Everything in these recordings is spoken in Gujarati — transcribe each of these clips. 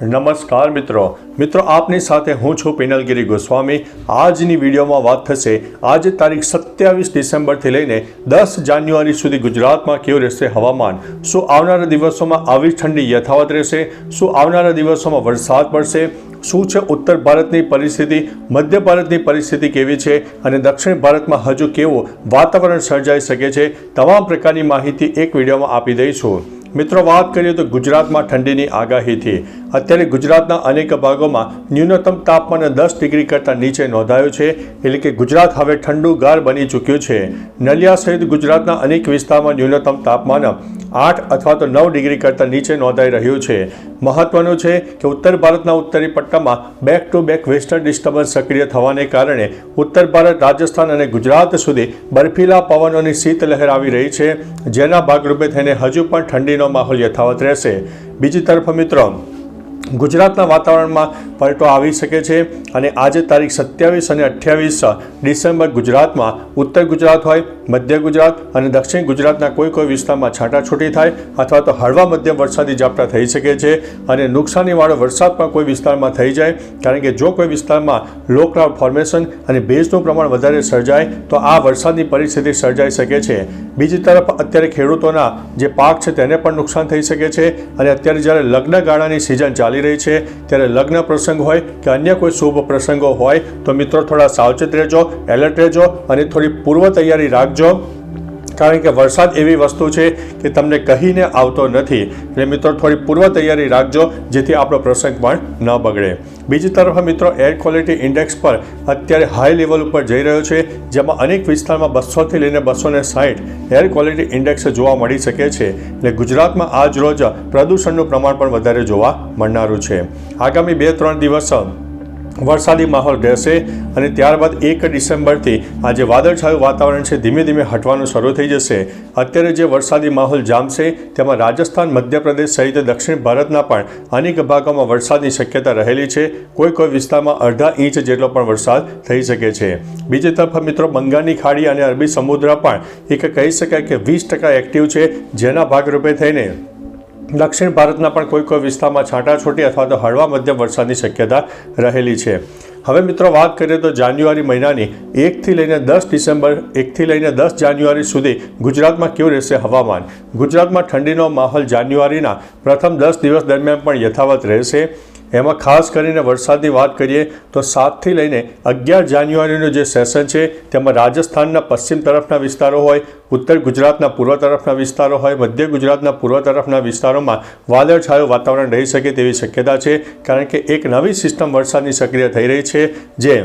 નમસ્કાર મિત્રો આપની સાથે હું છું પિનલગીરી ગોસ્વામી। આજની વિડીયોમાં વાત થશે આજે તારીખ 27 ડિસેમ્બરથી લઈને 10 જાન્યુઆરી સુધી ગુજરાતમાં કેવું રહેશે હવામાન। શું આવનારા દિવસોમાં આવી ઠંડી યથાવત રહેશે? શું આવનારા દિવસોમાં વરસાદ પડશે? શું છે ઉત્તર ભારતની પરિસ્થિતિ, મધ્ય ભારતની પરિસ્થિતિ કેવી છે અને દક્ષિણ ભારતમાં હજુ કેવું વાતાવરણ સર્જાઈ શકે છે, તમામ પ્રકારની માહિતી એક વિડીયોમાં આપી દઈશું। મિત્રો વાત કરીએ તો ગુજરાતમાં ઠંડીની આગાહીથી અત્યારે ગુજરાતના અનેક ભાગોમાં ન્યૂનતમ તાપમાન 10 ડિગ્રી કરતાં નીચે નોંધાયું છે, એટલે કે ગુજરાત હવે ઠંડુગાર બની ચૂક્યું છે। નલિયા સહિત ગુજરાતના અનેક વિસ્તારમાં ન્યૂનતમ તાપમાન 8 અથવા તો 9 ડિગ્રી કરતાં નીચે નોંધાઈ રહ્યું છે। મહત્વનું છે કે ઉત્તર ભારતના ઉત્તરી પટ્ટામાં back to back western disturbance સક્રિય થવાને કારણે ઉત્તર ભારત, રાજસ્થાન અને ગુજરાત સુધી બર્ફીલા પવનોની શીતલહેર આવી રહી છે, જેના ભાગરૂપે થઈને હજુ પણ ઠંડીનો માહોલ યથાવત રહેશે। બીજી તરફ મિત્રો ગુજરાતના વાતાવરણમાં પલટો આવી શકે છે અને આજે તારીખ 27 અને 28 ડિસેમ્બર ગુજરાતમાં ઉત્તર ગુજરાત હોય, મધ્ય ગુજરાત અને દક્ષિણ ગુજરાતના કોઈ વિસ્તારમાં છાંટાછૂટી થાય અથવા તો હળવા મધ્યમ વરસાદી ઝાપટા થઈ શકે છે અને નુકસાનીવાળો વરસાદ પણ કોઈ વિસ્તારમાં થઈ જાય, કારણ કે જો કોઈ વિસ્તારમાં લો ક્લાઉડ ફોર્મેશન અને ભેજનું પ્રમાણ વધારે સર્જાય તો આ વરસાદની પરિસ્થિતિ સર્જાઈ શકે છે। બીજી તરફ અત્યારે ખેડૂતોના જે પાક છે તેને પણ નુકસાન થઈ શકે છે અને અત્યારે જ્યારે લગ્ન ગાળાની સિઝન ચાલી રહી છે ત્યારે લગ્ન પ્રસંગ હોય કે અન્ય કોઈ શુભ પ્રસંગો હોય તો મિત્રો થોડા સાવચેત રહેજો, એલર્ટ રહેજો અને થોડી પૂર્વ તૈયારી રાખજો, કારણ કે વરસાદ એવી વસ્તુ છે કે તમને કહીને આવતો નથી, એટલે મિત્રો થોડી પૂર્વ તૈયારી રાખજો જેથી આપણો પ્રસંગ પણ ન બગડે। બીજી તરફ મિત્રો એર ક્વોલિટી ઇન્ડેક્સ પર અત્યારે હાઈ લેવલ ઉપર જઈ રહ્યો છે, જેમાં અનેક વિસ્તારમાં 200થી લઈને 260 એર ક્વોલિટી ઇન્ડેક્સ જોવા મળી શકે છે, એટલે ગુજરાતમાં આજ રોજ પ્રદૂષણનું પ્રમાણ પણ વધારે જોવા મળનારું છે। આગામી 2-3 દિવસ વરસાદી માહોલ રહેશે અને ત્યારબાદ 1 ડિસેમ્બરથી આ જે વાદળછાયું વાતાવરણ છે ધીમે ધીમે હટવાનું શરૂ થઈ જશે। અત્યારે જે વરસાદી માહોલ જામશે તેમાં રાજસ્થાન, મધ્યપ્રદેશ સહિત દક્ષિણ ભારતના પણ અનેક ભાગોમાં વરસાદની શક્યતા રહેલી છે, કોઈ વિસ્તારમાં અડધા ઇંચ જેટલો પણ વરસાદ થઈ શકે છે। બીજી તરફ મિત્રો બંગાળની ખાડી અને અરબી સમુદ્ર પણ એક કહી શકાય કે 20% એક્ટિવ છે, જેના ભાગરૂપે થઈને દક્ષિણ ભારતના પણ કોઈ વિસ્તારમાં છાંટાછૂટી અથવા તો હળવા મધ્યમ વરસાદની શક્યતા રહેલી છે। હવે મિત્રો વાત કરીએ તો જાન્યુઆરી મહિનાની 1થી લઈને 10 જાન્યુઆરી સુધી ગુજરાતમાં કેવું રહેશે હવામાન। ગુજરાતમાં ઠંડીનો માહોલ જાન્યુઆરીના પ્રથમ 10 દિવસ દરમિયાન પણ યથાવત રહેશે। એમાં ખાસ કરીને વરસાદની વાત કરીએ તો 7થી લઈને 11 જાન્યુઆરીનું જે સેશન છે તેમાં રાજસ્થાનના પશ્ચિમ તરફના વિસ્તારો હોય, ઉત્તર ગુજરાતના પૂર્વ તરફના વિસ્તારો હોય, મધ્ય ગુજરાતના પૂર્વ તરફના વિસ્તારોમાં વાદળછાયું વાતાવરણ રહી શકે તેવી શક્યતા છે, કારણ કે એક નવી સિસ્ટમ વરસાદની સક્રિય થઈ રહી છે જે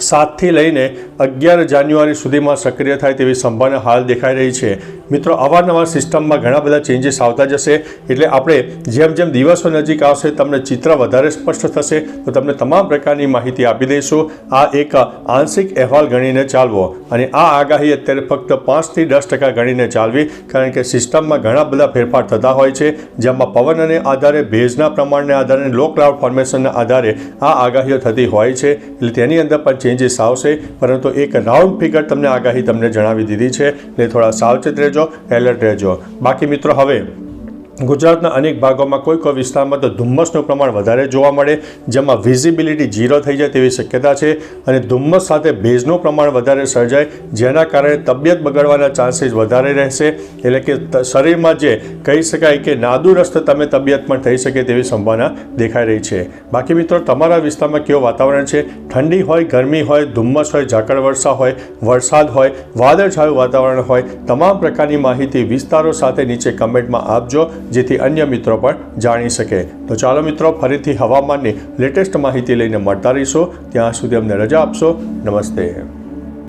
7થી લઈને 11 જાન્યુઆરી સુધીમાં સક્રિય થાય તેવી સંભાવના હાલ દેખાઈ રહી છે। મિત્રો અવારનવાર સિસ્ટમમાં ઘણા બધા ચેન્જીસ આવતા જશે, એટલે આપણે જેમ જેમ દિવસો નજીક આવશે તમને ચિત્ર વધારે સ્પષ્ટ થશે તો તમને તમામ પ્રકારની માહિતી આપી દઈશું। આ એક આંશિક અહેવાલ ગણીને ચાલવો અને આ આગાહી અત્યારે ફક્ત 5થી 10% ગણીને ચાલવી, કારણ કે સિસ્ટમમાં ઘણા બધા ફેરફાર થતા હોય છે, જેમાં પવનને આધારે, ભેજના પ્રમાણને આધારે, લો ક્લાઉડ ફોર્મેશનના આધારે આ આગાહીઓ થતી હોય છે, એટલે તેની અંદર પણ ચેન્જીસ આવશે, પરંતુ એક રાઉન્ડ ફિગર આગાહી તમને જણાવી દીધી છે, એટલે થોડા સાવચેત રહેજો, એલર્ટ રહેજો। બાકી મિત્રો હવે ગુજરાતના અનેક ભાગોમાં કોઈ વિસ્તારમાં તો ધુમ્મસનું પ્રમાણ વધારે જોવા મળે, જેમાં વિઝિબિલિટી 0 થઈ જાય તેવી શક્યતા છે અને ધુમ્મસ સાથે ભેજનું પ્રમાણ વધારે સર્જાય, જેના કારણે તબિયત બગડવાના ચાન્સીસ વધારે રહેશે, એટલે કે શરીરમાં જે કહી શકાય કે નાદુરસ્ત તબિયત પણ થઈ શકે તેવી સંભાવના દેખાઈ રહી છે। બાકી મિત્રો તમારા વિસ્તારમાં કેવું વાતાવરણ છે? ઠંડી હોય, ગરમી હોય, ધુમ્મસ હોય, ઝાકળ વર્ષા હોય, વરસાદ હોય, વાદળછાયું વાતાવરણ હોય, તમામ પ્રકારની માહિતી વિસ્તારો સાથે નીચે કમેન્ટમાં આપજો, જેથી અન્ય મિત્રો પણ જાણી શકે। તો ચાલો મિત્રો ફરીથી હવામાનની લેટેસ્ટ માહિતી લઈને મળતા રહીશું, ત્યાં સુધી અમને રજા આપશો। નમસ્તે।